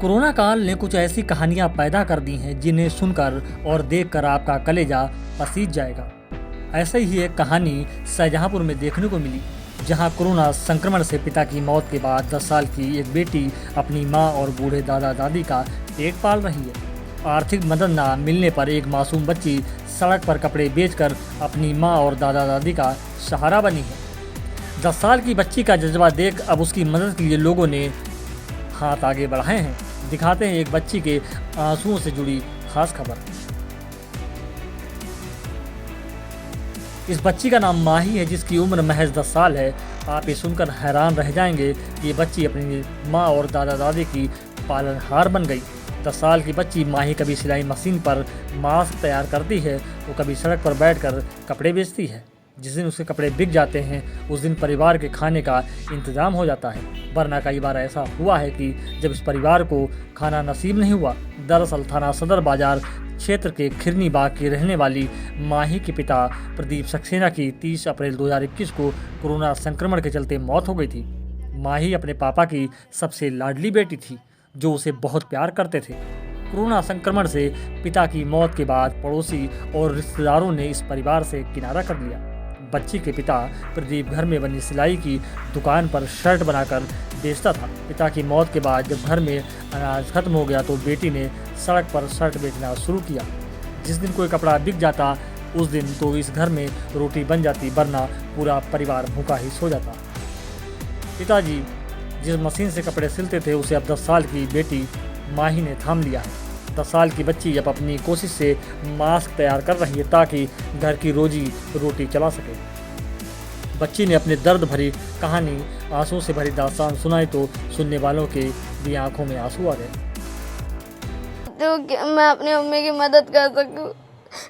Corona काल ने कुछ ऐसी कहानियां पैदा कर दी हैं जिन्हें सुनकर और देखकर आपका कलेजा पसीज जाएगा। ऐसे ही एक कहानी शाहजहांपुर में देखने को मिली, जहां कोरोना संक्रमण से पिता की मौत के बाद 10 साल की एक बेटी अपनी मां और बूढ़े दादा दादी का पेट पाल रही है। आर्थिक मदद न मिलने पर एक मासूम बच्ची सड़क पर कपड़े बेचकर अपनी मां और दादा दादी का सहारा बनी है। 10 साल की बच्ची का जज्बा देख अब उसकी मदद के लिए लोगों ने हाथ आगे बढ़ाए हैं। दिखाते हैं एक बच्ची के आंसुओं से जुड़ी खास खबर। इस बच्ची का नाम माही है, जिसकी उम्र महज 10 साल है। आप ये सुनकर हैरान रह जाएंगे कि ये बच्ची अपनी माँ और दादा दादी की पालनहार बन गई। 10 साल की बच्ची माही कभी सिलाई मशीन पर मास्क तैयार करती है तो कभी सड़क पर बैठकर कपड़े बेचती है। जिस दिन उसके कपड़े बिक जाते हैं उस दिन परिवार के खाने का इंतजाम हो जाता है, वरना कई बार ऐसा हुआ है कि जब इस परिवार को खाना नसीब नहीं हुआ। दरअसल थाना सदर बाजार क्षेत्र के खिरनी बाग की रहने वाली माही के पिता प्रदीप सक्सेना की 30 अप्रैल 2021 को कोरोना संक्रमण के चलते मौत हो गई थी। माही अपने पापा की सबसे लाडली बेटी थी, जो उसे बहुत प्यार करते थे। कोरोना संक्रमण से पिता की मौत के बाद पड़ोसी और रिश्तेदारों ने इस परिवार से किनारा कर लिया। बच्ची के पिता प्रदीप घर में बनी सिलाई की दुकान पर शर्ट बनाकर बेचता था। पिता की मौत के बाद जब घर में अनाज खत्म हो गया तो बेटी ने सड़क पर शर्ट बेचना शुरू किया। जिस दिन कोई कपड़ा बिक जाता उस दिन तो इस घर में रोटी बन जाती, वरना पूरा परिवार भूखा ही सो जाता। पिताजी जिस मशीन से कपड़े सिलते थे उसे अब 10 साल की बेटी माही ने थाम लिया है। 10 साल की बच्ची अब अपनी कोशिश से मास्क तैयार कर रही है ताकि घर की रोजी रोटी चला सके। बच्ची ने अपने दर्द भरी कहानी आंसुओं से भरी दास्तान सुनाई तो सुनने वालों के भी आंखों में आंसू आ गए। तो मैं अपनी मम्मी की मदद कर सकूं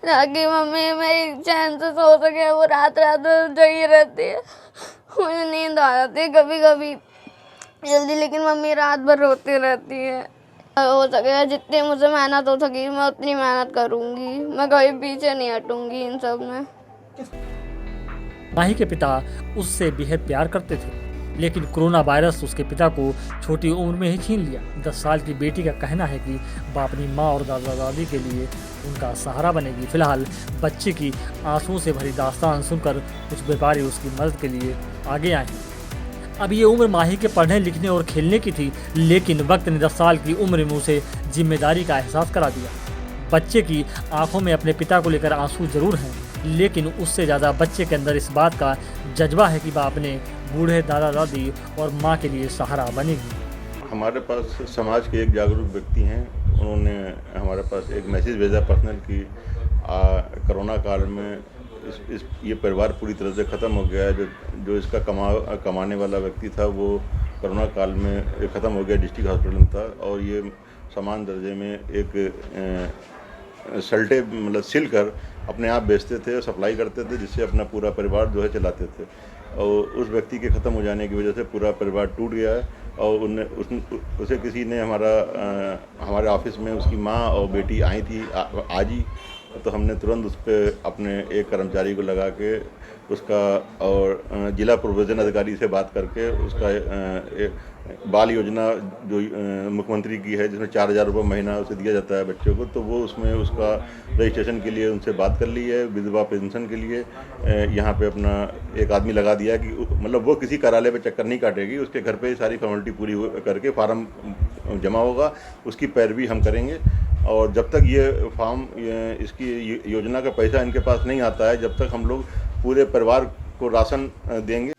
ताकि मम्मी मेरी चैन से सो सके। वो रात रात भर जगी रहती है, मुझे नींद आ जाती है कभी कभी जल्दी, लेकिन मम्मी रात भर रोती रहती है। हो सकेगा जितनी मुझे मेहनत हो सकेगी मैं उतनी मेहनत करूंगी, मैं कभी पीछे नहीं हटूंगी इन सब में। माही के पिता उससे बेहद प्यार करते थे, लेकिन कोरोना वायरस उसके पिता को छोटी उम्र में ही छीन लिया। 10 साल की बेटी का कहना है कि वह अपनी माँ और दादा दादी के लिए उनका सहारा बनेगी। फिलहाल बच्चे की आंसुओं से भरी दास्तान सुनकर कुछ व्यापारी उसकी मदद के लिए आगे आए हैं। अब ये उम्र माही के पढ़ने लिखने और खेलने की थी, लेकिन वक्त ने 10 साल की उम्र में उसे जिम्मेदारी का एहसास करा दिया। बच्चे की आंखों में अपने पिता को लेकर आंसू जरूर हैं, लेकिन उससे ज़्यादा बच्चे के अंदर इस बात का जज्बा है कि वह अपने बूढ़े दादा दादी और माँ के लिए सहारा बनेगी। हमारे पास समाज के एक जागरूक व्यक्ति हैं, उन्होंने हमारे पास एक मैसेज भेजा पर्सनल की कोरोना काल में ये परिवार पूरी तरह से ख़त्म हो गया है। जो इसका कमाने वाला व्यक्ति था वो कोरोना काल में ख़त्म हो गया, डिस्ट्रिक्ट हॉस्पिटल में था, और ये समान दर्जे में एक सल्टे मतलब सिल कर अपने आप बेचते थे और सप्लाई करते थे, जिससे अपना पूरा परिवार जो है चलाते थे। और उस व्यक्ति के ख़त्म हो जाने की वजह से पूरा परिवार टूट गया है। और उसे किसी ने हमारे ऑफिस में उसकी माँ और बेटी आई थी आज ही, तो हमने तुरंत उस पर अपने एक कर्मचारी को लगा के उसका और जिला प्रोविजन अधिकारी से बात करके उसका बाल योजना जो मुख्यमंत्री की है, जिसमें 4,000 रुपये महीना उसे दिया जाता है बच्चों को, तो वो उसमें उसका रजिस्ट्रेशन के लिए उनसे बात कर ली है। विधवा पेंशन के लिए यहाँ पे अपना एक आदमी लगा दिया कि मतलब वो किसी कार्यालय पे चक्कर नहीं काटेगी, उसके घर पे सारी फॉर्मेलिटी पूरी करके फार्म जमा होगा, उसकी पैरवी हम करेंगे। और जब तक ये फार्म इसकी योजना का पैसा इनके पास नहीं आता है, जब तक हम लोग पूरे परिवार को राशन देंगे।